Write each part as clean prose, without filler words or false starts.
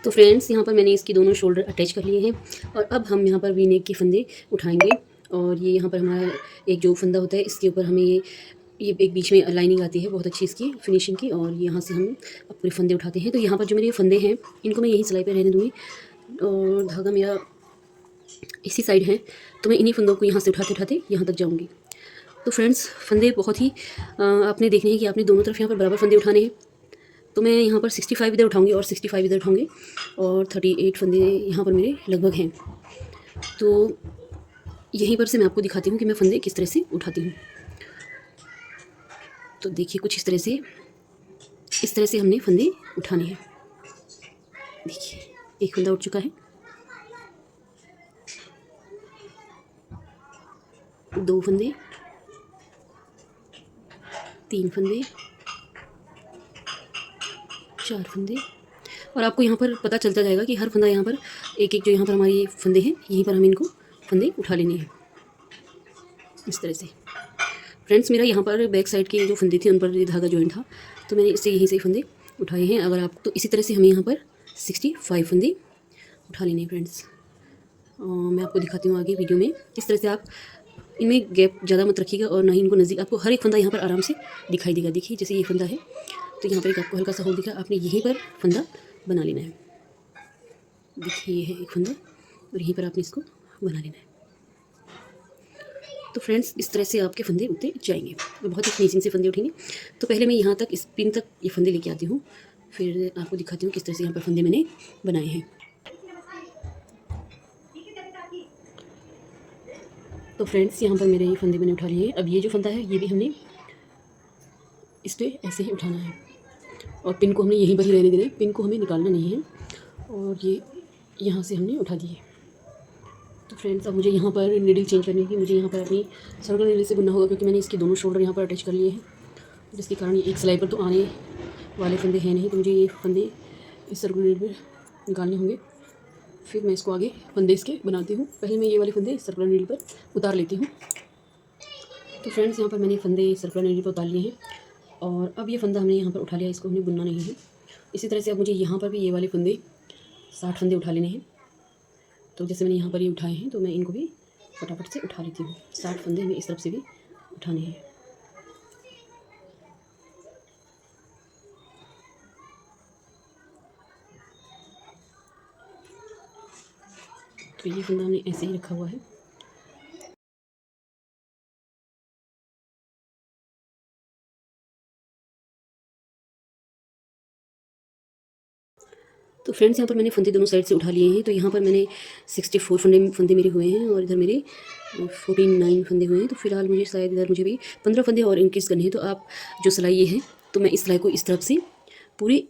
तो फ्रेंड्स यहाँ पर मैंने इसकी दोनों शोल्डर अटैच कर लिए हैं और अब हम यहाँ पर वी नेक के फंदे उठाएंगे। और ये यहाँ पर हमारा एक जो फंदा होता है इसके ऊपर हमें ये एक बीच में लाइनिंग आती है बहुत अच्छी इसकी फिनिशिंग की, और यहाँ से हम अपने फंदे उठाते हैं। तो यहाँ पर जो मेरे फंदे हैं इनको मैं यहीं सिलाई पे रहने दूँगी और धागा मेरा इसी साइड है, तो मैं इन्हीं फंदों को यहाँ से उठाते उठाते यहाँ तक जाऊँगी। तो फ्रेंड्स फंदे बहुत ही आपने देखने हैं कि आपने दोनों तरफ यहाँ पर बराबर फंदे उठाने हैं। तो मैं यहाँ पर 65 इधर उठाऊँगी और 65 इधर उठाऊँगी और 38 फंदे यहाँ पर मेरे लगभग हैं। तो यहीं पर से मैं आपको दिखाती हूँ कि मैं फंदे किस तरह से उठाती हूँ। तो देखिए कुछ इस तरह से हमने फंदे उठाने हैं। देखिए एक फंदा उठ चुका है, 2 फंदे, 3 फंदे, 4 फंदे, और आपको यहाँ पर पता चलता जाएगा कि हर फंदा यहाँ पर एक एक जो यहाँ पर हमारी फंदे हैं यहीं पर हम इनको फंदे उठा लेने हैं इस तरह से। फ्रेंड्स मेरा यहाँ पर बैक साइड के जो फंदे थे उन पर ये धागा जॉइंट था, तो मैंने इससे यहीं से फंदे उठाए हैं। अगर आप तो इसी तरह से हमें यहाँ पर 65 फंदे उठा लेने हैं फ्रेंड्स। मैं आपको दिखाती हूँ आगे वीडियो में। इस तरह से आप इनमें गैप ज़्यादा मत रखिएगा और ना ही इनको नज़दीक, आपको हर एक फंदा यहाँ पर आराम से दिखाई देगा। देखिए जैसे ये फंदा है तो यहाँ पर एक आपको हल्का सा होल दिखा, आपने यहीं पर फंदा बना लेना है। देखिए ये है एक फंदा और यहीं पर आपने इसको बना लेना है। तो फ्रेंड्स इस तरह से आपके फंदे उठते जाएंगे और बहुत ही फिनिशिंग से फंदे उठेंगे। तो पहले मैं यहाँ तक इस पिन तक ये फंदे लेके आती हूँ, फिर आपको दिखाती हूँ किस तरह से यहाँ पर फंदे मैंने बनाए हैं। तो फ्रेंड्स यहाँ पर मेरे ये फंदे मैंने उठा लिए हैं। अब ये जो फंदा है ये भी हमने इस पर ऐसे ही उठाना है और पिन को हमने यहीं पर ही रहने देना है, पिन को हमें निकालना नहीं है। और ये यहाँ से हमने उठा दिए। तो फ्रेंड्स अब मुझे यहाँ पर नीडल चेंज करनी है, मुझे यहाँ पर अपनी सर्कुलर नीडल से बुनना होगा क्योंकि मैंने इसके दोनों शोल्डर यहाँ पर अटैच कर लिए हैं, जिसके कारण ये एक सिलाई पर तो आने वाले फंदे हैं नहीं, तो मुझे ये फंदे इस सर्कुलर नीडल पर निकालने होंगे। फिर मैं इसको आगे फंदे इसके बनाती हूँ। पहले मैं ये वाले फंदे सर्कुलर नीडल पर उतार लेती हूँ। तो फ्रेंड्स यहाँ पर मैंने फंदे सर्कुलर नीडल पर उतार लिए हैं और अब ये फंदा हमने यहाँ पर उठा लिया, इसको हमने बुनना नहीं है। इसी तरह से अब मुझे यहाँ पर भी ये वाले फंदे 60 फंदे उठा लेने हैं। तो जैसे मैंने यहाँ पर ये उठाए हैं तो मैं इनको भी फटाफट से उठा लेती हूँ। 60 फंदे हमें इस तरफ से भी उठाने हैं। तो ये फंदा हमने ऐसे ही रखा हुआ है। तो फ्रेंड्स यहाँ पर मैंने फंदे दोनों साइड से उठा लिए हैं। तो यहाँ पर मैंने 64 फंदे मेरे हुए हैं और इधर मेरे 49 फंदे हुए हैं। तो फिलहाल मुझे शायद इधर मुझे भी 15 फंदे और इंक्रीज़ करने हैं। तो आप जो सिलाई ये है तो मैं इस सिलाई को इस तरफ से पूरी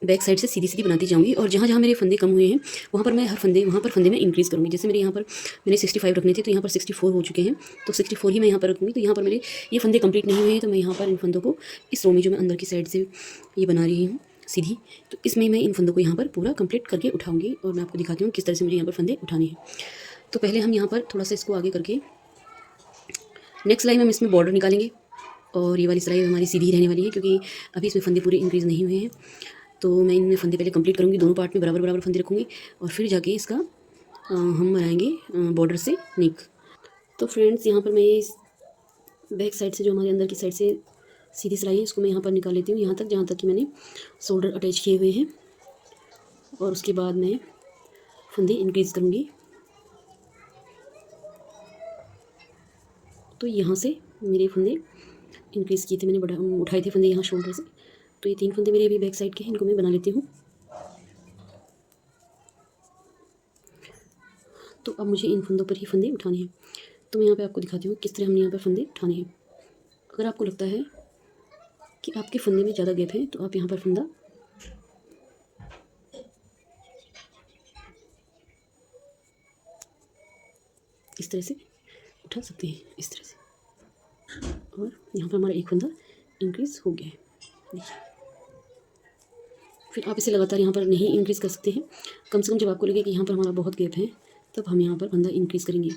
बैक साइड से सीधी सीधी बनाती जाऊँगी और जहाँ जहाँ मेरे फंदे कम हुए हैं वहाँ पर मैं वहाँ पर फंदे में इंक्रीज़ करूँगी। जैसे मेरे यहाँ पर मैंने 65 रखने थे तो यहाँ पर 64 हो चुके हैं, तो 64 ही मैं यहाँ पर रखूँगी। तो यहाँ पर मेरे ये फंदे कंप्लीट नहीं हुए हैं, तो मैं यहाँ पर इन फंदों को इस रो में जो मैं अंदर की साइड से ये बना रही हूँ सीधी, तो इसमें मैं इन फंदों को यहाँ पर पूरा कंप्लीट करके उठाऊँगी और मैं आपको दिखाती हूँ किस तरह से मुझे यहाँ पर फंदे उठाने हैं। तो पहले हम यहाँ पर थोड़ा सा इसको आगे करके नेक्स्ट सिलाई में हम इसमें बॉर्डर निकालेंगे और ये वाली सिलाई हमारी सीधी रहने वाली है क्योंकि अभी इसमें फंदे पूरे इंक्रीज़ नहीं हुए हैं। तो मैं इनमें फंदे पहले कंप्लीट करूँगी, दोनों पार्ट में बराबर बराबर फंदे रखूँगी और फिर जाके इसका हम बनाएंगे बॉर्डर से नेक। तो फ्रेंड्स यहाँ पर मैं ये बैक साइड से जो हमारे अंदर की साइड से सीधी सिलाई है इसको मैं यहाँ पर निकाल लेती हूँ यहाँ तक जहाँ तक कि मैंने शोल्डर अटैच किए हुए हैं और उसके बाद मैं फंदे इंक्रीज़ करूँगी। तो यहाँ से मेरे फंदे इंक्रीज़ किए थे मैंने, उठाए थे फंदे यहाँ शोल्डर से। तो ये 3 फंदे मेरे अभी बैक साइड के हैं, इनको मैं बना लेती हूँ। तो अब मुझे इन फंदों पर ही फंदे उठाने हैं। तो मैं यहाँ पे आपको दिखाती हूँ किस तरह हमने यहाँ पर फंदे उठाने हैं। अगर आपको लगता है कि आपके फंदे में ज़्यादा गैप है तो आप यहाँ पर फंदा इस तरह से उठा सकते हैं, इस तरह से। और यहाँ पर हमारा एक फंदा इंक्रीज़ हो गया है, देखिए। फिर आप इसे लगातार यहाँ पर नहीं इंक्रीज़ कर सकते हैं, कम से कम जब आपको लगे कि यहाँ पर हमारा बहुत गैप है तब हम यहाँ पर फंदा इंक्रीज़ करेंगे।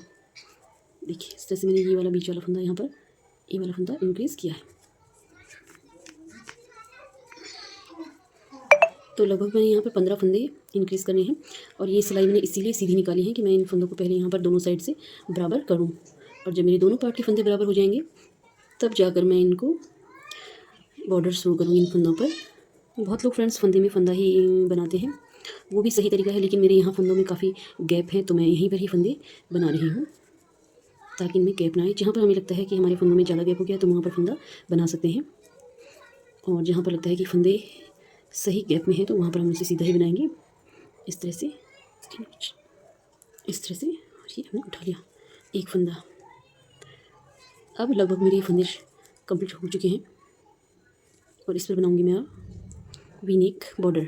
देखिए इस तरह से मैंने ये वाला बीच वाला फंदा यहाँ पर ये वाला फंदा इंक्रीज़ किया है। तो लगभग मैंने यहाँ पर 15 फंदे इंक्रीज़ करने हैं और ये सिलाई मैंने इसीलिए सीधी निकाली है कि मैं इन फंदों को पहले यहाँ पर दोनों साइड से बराबर करूँ, और जब मेरे दोनों पार्ट के फंदे बराबर हो जाएंगे तब जाकर मैं इनको बॉर्डर शुरू करूँगी इन फंदों पर। बहुत लोग फ्रेंड्स फंदे में फंदा ही बनाते हैं, वो भी सही तरीका है, लेकिन मेरे यहाँ फंदों में काफ़ी गैप है तो मैं यहीं पर ही फंदे बना रही हूँ ताकि इनमें गैप ना आए। जहाँ पर हमें लगता है कि हमारे फंदों में ज़्यादा गैप हो गया तो वहाँ पर फंदा बना सकते हैं, और जहाँ पर लगता है कि फंदे सही गैप में है तो वहाँ पर हम इसे सीधा ही बनाएंगे इस तरह से, इस तरह से। ये हमने उठा लिया एक फंदा। अब लगभग मेरे फंदे कंप्लीट हो चुके हैं और इस पर बनाऊंगी मैं वी नेक बॉर्डर।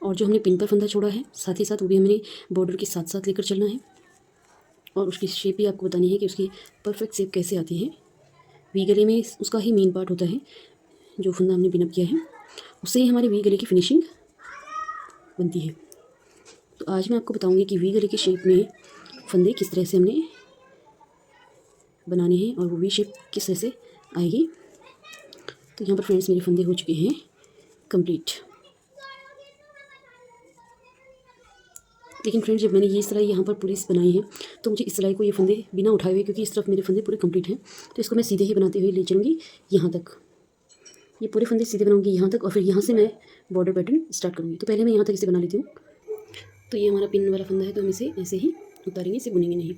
और जो हमने पिन पर फंदा छोड़ा है साथ ही साथ वो भी हमें बॉर्डर के साथ साथ लेकर चलना है, और उसकी शेप भी आपको बतानी है कि उसकी परफेक्ट शेप कैसे आती है। वी गले में उसका ही मेन पार्ट होता है, जो फंदा हमने पिनअप किया है उससे ही हमारे वी गले की फिनिशिंग बनती है। तो आज मैं आपको बताऊंगी कि वी गले की शेप में फंदे किस तरह से हमने बनाने हैं और वो वी शेप किस तरह से आएगी। तो यहाँ पर फ्रेंड्स मेरे फंदे हो चुके हैं कंप्लीट। लेकिन फ्रेंड्स जब मैंने ये सिलाई यहाँ पर पूरी बनाई है तो मुझे इस सिलाई को ये फंदे बिना उठाए हुए, क्योंकि इस तरफ मेरे फंदे पूरे कंप्लीट हैं, तो इसको मैं सीधे ही बनाते हुए ले चलूँगी यहाँ तक। ये पूरे फंदे सीधे बनाऊँगी यहाँ तक और फिर यहाँ से मैं बॉर्डर पैटर्न स्टार्ट करूँगी। तो पहले मैं यहाँ तक इसे बना लेती हूँ। तो ये हमारा पिन वाला फंदा है तो हम इसे ऐसे ही उतारेंगे, इसे बुनेंगे नहीं।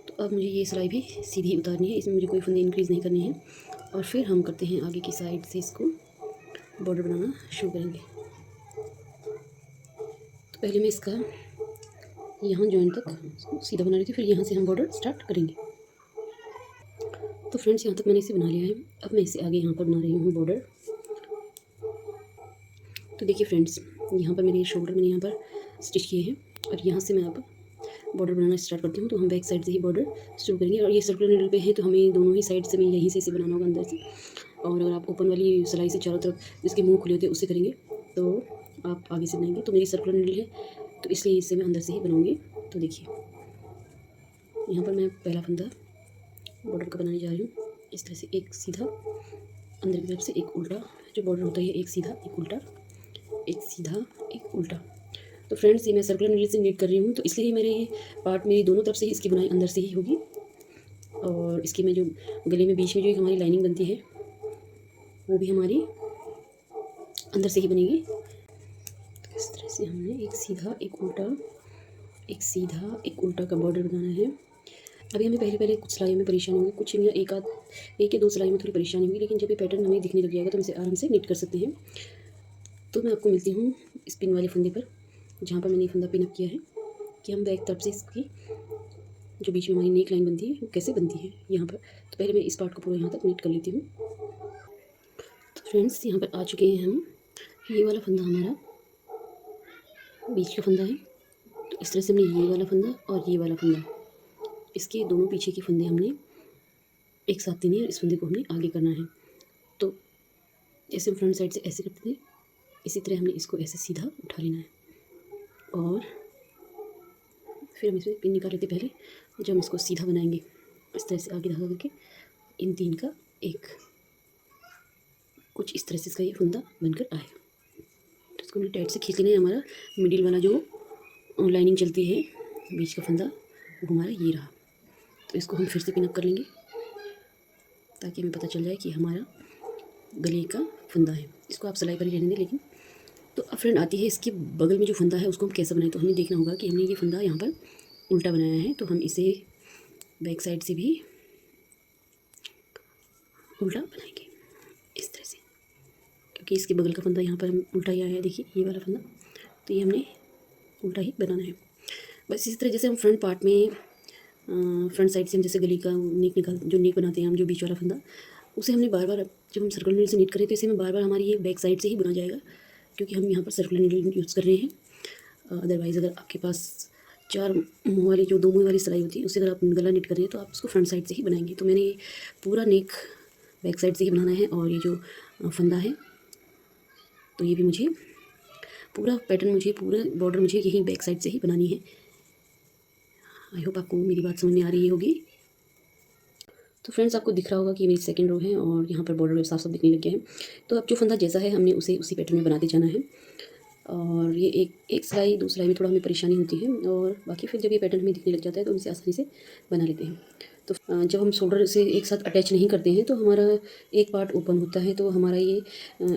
तो अब मुझे ये सिलाई भी सीधी उतारनी है, इसमें मुझे कोई फंदे इंक्रीज़ नहीं करनी है। और फिर हम करते हैं आगे की साइड से इसको बॉर्डर बनाना शुरू करेंगे। तो पहले मैं इसका यहाँ जॉइंट तक सीधा बना रही थी, फिर यहाँ से हम बॉर्डर स्टार्ट करेंगे। तो फ्रेंड्स यहाँ तक मैंने इसे बना लिया है। अब मैं इसे आगे यहाँ पर बना रही हूँ बॉर्डर। तो देखिए फ्रेंड्स यहाँ पर मेरे शोल्डर मैंने यहाँ पर स्टिच किए हैं और यहाँ से मैं अब बॉर्डर बनाना स्टार्ट करती हूँ। तो हम बैक साइड से ही बॉर्डर शुरू करेंगे और ये सर्कुलर नीडल पे है तो हमें दोनों ही साइड से, मैं यहीं से इसे बनाना होगा अंदर से। और अगर आप ओपन वाली सिलाई से चारों तरफ इसके मुँह खुले होते हैं उससे करेंगे तो आप आगे से बनाएंगे। तो मेरी सर्कुलर नीडल है तो इसलिए इसे मैं अंदर से ही बनाऊँगी। तो देखिए यहाँ पर मैं पहला फंदा बॉर्डर का बनाने जा रही हूँ। इस तरह से एक सीधा अंदर की तरफ से एक उल्टा, जो बॉर्डर होता है एक सीधा एक उल्टा, एक सीधा एक उल्टा। तो फ्रेंड्स ये मैं सर्कुलर नीडल से नीट कर रही हूँ तो इसलिए मेरे ये पार्ट मेरी दोनों तरफ से ही इसकी बुनाई अंदर से ही होगी। और इसकी मैं जो गले में बीच में जो एक हमारी लाइनिंग बनती है वो भी हमारी अंदर से ही बनेगी। तो इस तरह से हमने एक सीधा एक उल्टा, एक सीधा एक उल्टा का बॉर्डर बनाना है। अभी हमें पहले कुछ सिलाई में परेशानी होगी, कुछ या एक या दो सिलाई में थोड़ी परेशानी होगी, लेकिन जब ये पैटर्न हमें दिखने लग जाएगा तो हम इसे आराम से नीट कर सकते हैं। तो मैं आपको मिलती हूँ इस पिन वाले फंदे पर जहाँ पर मैंने फंदा पिन अप किया है कि हम बैक तरफ से इसकी जो बीच में हमारी नेक लाइन बनती है वो कैसे बनती है यहाँ पर। तो पहले मैं इस पार्ट को पूरा यहाँ तक नीट कर लेती हूँ। तो फ्रेंड्स यहाँ पर आ चुके हैं हम। ये वाला फंदा हमारा बीच का फंदा है। तो इस तरह से हमने ये वाला फंदा और ये वाला फंदा, इसके दोनों पीछे के फंदे हमने एक साथ देने हैं और इस फंदे को हमने आगे करना है। तो जैसे हम फ्रंट साइड से ऐसे करते थे इसी तरह हमने इसको ऐसे सीधा उठा लेना है और फिर हम इसमें पिन निकाल लेते पहले, जब हम इसको सीधा बनाएंगे इस तरह से आगे धागा करके इन तीन का एक, कुछ इस तरह से इसका ये फंदा बनकर आएगा। तो इसको हमने टाइट से खींच लेना है। हमारा मिडिल वाला जो लाइनिंग चलती है बीच का फंदा वो हमारा ये रहा। तो इसको हम फिर से पिन अप कर लेंगे ताकि हमें पता चल जाए कि हमारा गले का फंदा है। इसको आप सिलाई पर ही रहने दें। लेकिन तो अब फ्रेंड आती है इसके बगल में जो फंदा है उसको हम कैसे बनाएं। तो हमें देखना होगा कि हमने ये फंदा यहाँ पर उल्टा बनाया है तो हम इसे बैक साइड से भी उल्टा बनाएंगे इस तरह से, क्योंकि इसके बगल का फंदा यहाँ पर हम उल्टा ही आया है। देखिए ये वाला फंदा, तो ये हमने उल्टा ही बनाना है। बस इसी तरह जैसे हम फ्रंट पार्ट में फ्रंट साइड से हम जैसे गले का जो नेक बनाते हैं हम, जो बीच वाला फंदा उसे हमने बार बार जब हम सर्कुलर नीडल से नीट करें तो इसे में बार बार हमारी ये बैक साइड से ही बुना जाएगा, क्योंकि हम यहाँ पर सर्कुलर नीडल यूज़ कर रहे हैं। अदरवाइज़ अगर आपके पास चार मुँह वाली जो दो मुँह वाली सिलाई होती है उससे अगर आप गला नीट कर रहे हैं तो आप उसको फ्रंट साइड से ही बनाएंगे। तो मैंने ये पूरा नेक बैक साइड से ही बनाना है और ये जो फंदा है तो ये भी मुझे पूरा पैटर्न, मुझे पूरा बॉर्डर मुझे यहीं बैक साइड से ही बनानी है। आई होप आपको मेरी बात समझ में आ रही होगी। तो फ्रेंड्स आपको दिख रहा होगा कि ये मेरी सेकंड रो है और यहाँ पर बॉर्डर साफ साफ दिखने लग गया है। तो अब जो फंदा जैसा है हमने उसे उसी पैटर्न में बनाते जाना है। और ये एक सिलाई दो सिलाई में थोड़ा हमें परेशानी होती है, और बाकी फिर जब ये पैटर्न हमें दिखने लग जाता है तो हम इसे आसानी से बना लेते हैं। तो जब हम शोल्डर से एक साथ अटैच नहीं करते हैं तो हमारा एक पार्ट ओपन होता है, तो हमारा ये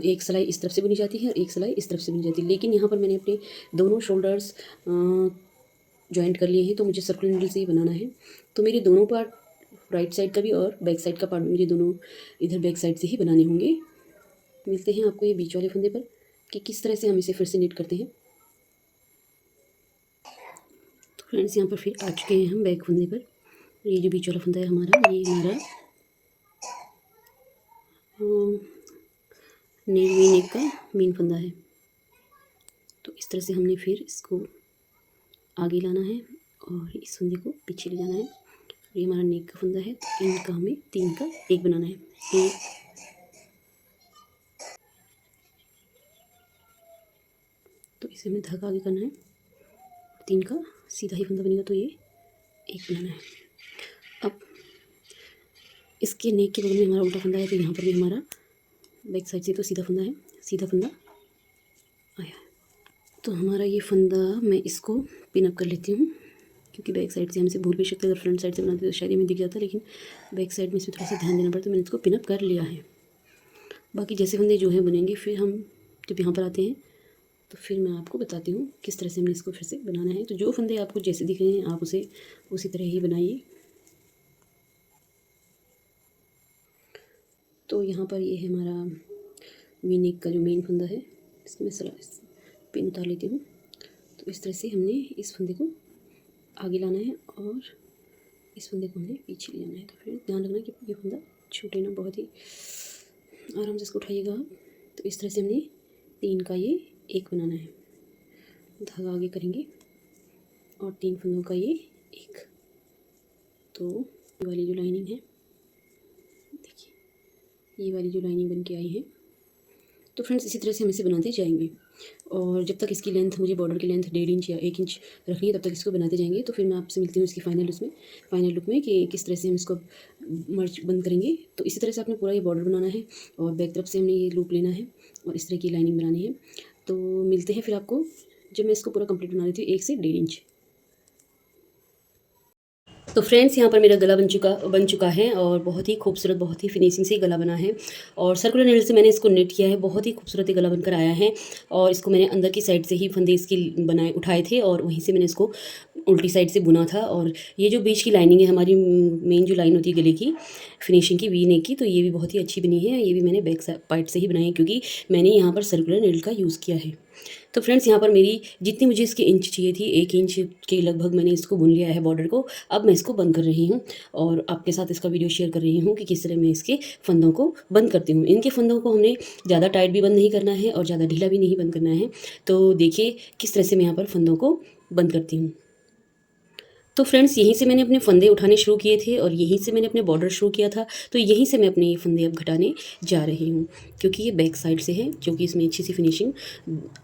एक सिलाई इस तरफ से बुनी जाती है और एक सिलाई इस तरफ से बुनी जाती है। लेकिन यहाँ पर मैंने अपने दोनों शोल्डर्स जॉइंट कर लिए हैं, तो मुझे सर्कुलर नीडल से ही बनाना है। तो मेरे दोनों पार्ट, राइट साइड का भी और बैक साइड का पार्ट, मुझे दोनों इधर बैक साइड से ही बनाने होंगे। मिलते हैं आपको ये बीच वाले फंदे पर कि किस तरह से हम इसे फिर से नीट करते हैं। तो फ्रेंड्स यहाँ पर फिर आ चुके हैं हम बैक फंदे पर। ये जो बीच वाला फंदा है हमारा, ये हमारा वी नेक का मेन फंदा है। तो इस तरह से हमने फिर इसको आगे लाना है और इस फंदे को पीछे ले जाना है। ये हमारा नेक का फंदा है, तो इनका हमें 3 का 1 बनाना है। 1, तो इसे हमें धागा आगे करना है, 3 का सीधा ही फंदा बनेगा, तो ये 1 बनाना है। अब इसके नेक के बगल में हमारा उल्टा फंदा है, तो यहाँ पर भी हमारा बैक साइड से तो सीधा फंदा है, सीधा फंदा आया। तो हमारा ये फंदा मैं इसको पिन अप कर लेती हूँ, क्योंकि बैक साइड से हमसे भूल भी सकते, अगर फ्रंट साइड से बनाते तो शायद ये में दिख जाता, लेकिन बैक साइड में इसमें थोड़ा सा ध्यान देना पड़ता, तो मैंने इसको पिन अप कर लिया है। बाकी जैसे फंदे जो है बनेंगे, फिर हम जब यहाँ पर आते हैं तो फिर मैं आपको बताती हूँ किस तरह से हमने इसको फिर से बनाना है। तो जो फंदे आपको जैसे दिख रहे हैं आप उसे उसी तरह ही बनाइए। तो यहाँ पर ये है हमारा वी नेक का जो मेन फंदा है, इसमें पिन उतार लेती हूँ। तो इस तरह से हमने इस फंदे को आगे लाना है और इस फंदे को हमने पीछे ले जाना है। तो फिर ध्यान रखना कि ये फंदा छूटे ना, बहुत ही आराम से इसको उठाइएगा आप। तो इस तरह से हमने 3 का ये 1 बनाना है, धागा आगे करेंगे और 3 फंदों का ये 1। तो ये वाली जो लाइनिंग है, देखिए ये वाली जो लाइनिंग बन के आई है। तो फ्रेंड्स इसी तरह से हम इसे बनाते जाएंगे, और जब तक इसकी लेंथ, मुझे बॉर्डर की लेंथ 1.5 इंच या 1 इंच रखनी है, तब तक इसको बनाते जाएंगे। तो फिर मैं आपसे मिलती हूँ इसकी फाइनल लुक में कि किस तरह से हम इसको मर्च बंद करेंगे। तो इसी तरह से आपने पूरा ये बॉर्डर बनाना है और बैक तरफ से हमने ये लूप लेना है और इस तरह की लाइनिंग बनानी है। तो मिलते हैं फिर आपको जब मैं इसको पूरा कंप्लीट बना लेती हूँ 1 से 1.5 इंच। तो फ्रेंड्स यहाँ पर मेरा गला बन चुका है और बहुत ही खूबसूरत, बहुत ही फिनिशिंग से गला बना है। और सर्कुलर नीडल से मैंने इसको नेट किया है, बहुत ही खूबसूरत गला बनकर आया है। और इसको मैंने अंदर की साइड से ही फंदे इसकी उठाए थे और वहीं से मैंने इसको उल्टी साइड से बुना था। और ये जो बीच की लाइनिंग है हमारी, मेन जो लाइन होती है गले की फिनिशिंग की, वी नेक की, तो ये भी बहुत ही अच्छी बनी है। ये भी मैंने बैक पार्ट से ही बनाई है, क्योंकि मैंने यहाँ पर सर्कुलर नीडल का यूज़ किया है। तो फ्रेंड्स यहाँ पर मेरी जितनी मुझे इसकी इंच चाहिए थी, 1 इंच के लगभग मैंने इसको बुन लिया है बॉर्डर को। अब मैं इसको बंद कर रही हूँ और आपके साथ इसका वीडियो शेयर कर रही हूँ कि किस तरह मैं इसके फंदों को बंद करती हूँ। इनके फंदों को हमने ज़्यादा टाइट भी बंद नहीं करना है और ज़्यादा ढीला भी नहीं बंद करना है। तो देखिए किस तरह से मैं यहाँ पर फंदों को बंद करती हूँ। तो फ्रेंड्स यहीं से मैंने अपने फंदे उठाने शुरू किए थे और यहीं से मैंने अपने बॉर्डर शुरू किया था। तो यहीं से मैं अपने ये फंदे अब घटाने जा रही हूँ, क्योंकि ये बैक साइड से है, जो कि इसमें अच्छी सी फिनिशिंग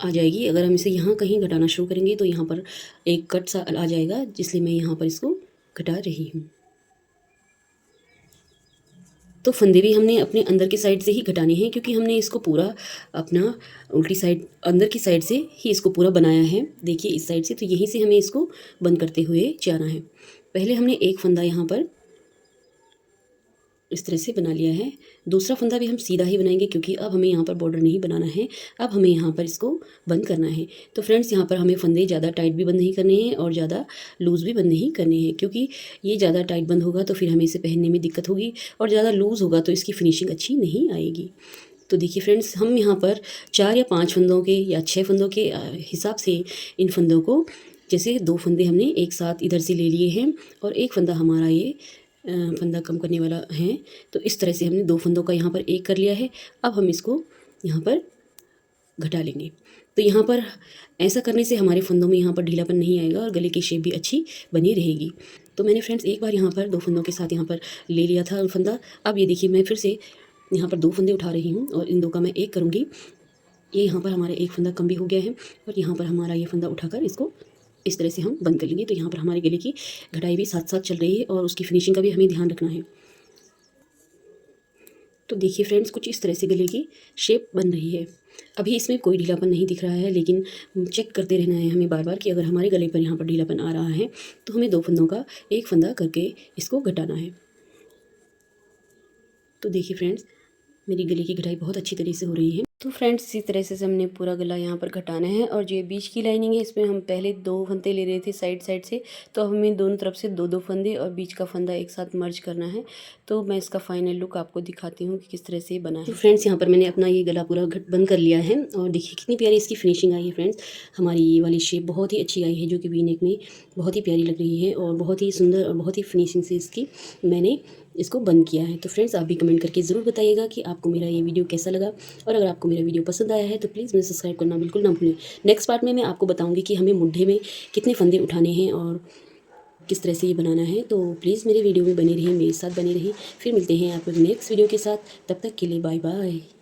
आ जाएगी। अगर हम इसे यहाँ कहीं घटाना शुरू करेंगे तो यहाँ पर एक कट सा आ जाएगा, जिसलिए मैं यहाँ पर इसको घटा रही हूँ। तो फंदे भी हमने अपने अंदर की साइड से ही घटाने हैं, क्योंकि हमने इसको पूरा अपना उल्टी साइड, अंदर की साइड से ही इसको पूरा बनाया है। देखिए इस साइड से, तो यहीं से हमें इसको बंद करते हुए जाना है। पहले हमने एक फंदा यहाँ पर इस तरह से बना लिया है, दूसरा फंदा भी हम सीधा ही बनाएंगे, क्योंकि अब हमें यहाँ पर बॉर्डर नहीं बनाना है, अब हमें यहाँ पर इसको बंद करना है। तो फ्रेंड्स यहाँ पर हमें फंदे ज़्यादा टाइट भी बंद नहीं करने हैं और ज़्यादा लूज़ भी बंद नहीं करने हैं, क्योंकि ये ज़्यादा टाइट बंद होगा तो फिर हमें इसे पहनने में दिक्कत होगी, और ज़्यादा लूज़ होगा तो इसकी फिनिशिंग अच्छी नहीं आएगी। तो देखिए फ्रेंड्स, हम यहाँ पर 4 या 5 फंदों के या 6 फंदों के हिसाब से इन फंदों को, जैसे 2 फंदे हमने एक साथ इधर से ले लिए हैं और एक फंदा हमारा ये फंदा कम करने वाला है, तो इस तरह से हमने 2 फंदों का यहाँ पर एक कर लिया है। अब हम इसको यहाँ पर घटा लेंगे। तो यहाँ पर ऐसा करने से हमारे फंदों में यहाँ पर ढीलापन नहीं आएगा और गले की शेप भी अच्छी बनी रहेगी। तो मैंने फ्रेंड्स एक बार यहाँ पर 2 फंदों के साथ यहाँ पर ले लिया था फंदा। अब ये देखिए मैं फिर से यहाँ पर 2 फंदे उठा रही हूँ और इन 2 का मैं एक करूँगी। ये यहाँ पर हमारा एक फंदा कम भी हो गया है और यहाँ पर हमारा ये फंदा उठाकर इसको इस तरह से हम बंद कर लेंगे। तो यहाँ पर हमारे गले की घटाई भी साथ साथ चल रही है और उसकी फिनिशिंग का भी हमें ध्यान रखना है। तो देखिए फ्रेंड्स, कुछ इस तरह से गले की शेप बन रही है। अभी इसमें कोई ढीलापन नहीं दिख रहा है, लेकिन चेक करते रहना है हमें बार बार कि अगर हमारे गले पर यहाँ पर ढीलापन आ रहा है तो हमें 2 फंदों का एक फंदा करके इसको घटाना है। तो देखिए फ्रेंड्स, मेरी गले की घटाई बहुत अच्छी तरीके से हो रही है। तो फ्रेंड्स, इसी तरह से हमने पूरा गला यहाँ पर घटाना है। और जो बीच की लाइनिंग है, इसमें हम पहले 2 फंदे ले रहे थे साइड साइड से, तो हमें दोनों तरफ से 2-2 फंदे और बीच का फंदा एक साथ मर्ज करना है। तो मैं इसका फाइनल लुक आपको दिखाती हूँ कि किस तरह से बना है। तो फ्रेंड्स, यहाँ पर मैंने अपना ये गला पूरा बंद कर लिया है और देखिए कितनी प्यारी इसकी फिनिशिंग आई है। फ्रेंड्स, हमारी ये वाली शेप बहुत ही अच्छी आई है, जो कि वी नेक में बहुत ही प्यारी लग रही है और बहुत ही सुंदर और बहुत ही फिनिशिंग से इसकी मैंने इसको बंद किया है। तो फ्रेंड्स, आप भी कमेंट करके ज़रूर बताइएगा कि आपको मेरा ये वीडियो कैसा लगा, और अगर आपको मेरा वीडियो पसंद आया है तो प्लीज़ मुझे सब्सक्राइब करना बिल्कुल ना भूलें। नेक्स्ट पार्ट में मैं आपको बताऊंगी कि हमें मुड्ढे में कितने फंदे उठाने हैं और किस तरह से ये बनाना है। तो प्लीज़ मेरे वीडियो में बने रहिए, मेरे साथ बने रहिए। फिर मिलते हैं आपको नेक्स्ट वीडियो के साथ। तब तक के लिए बाय बाय।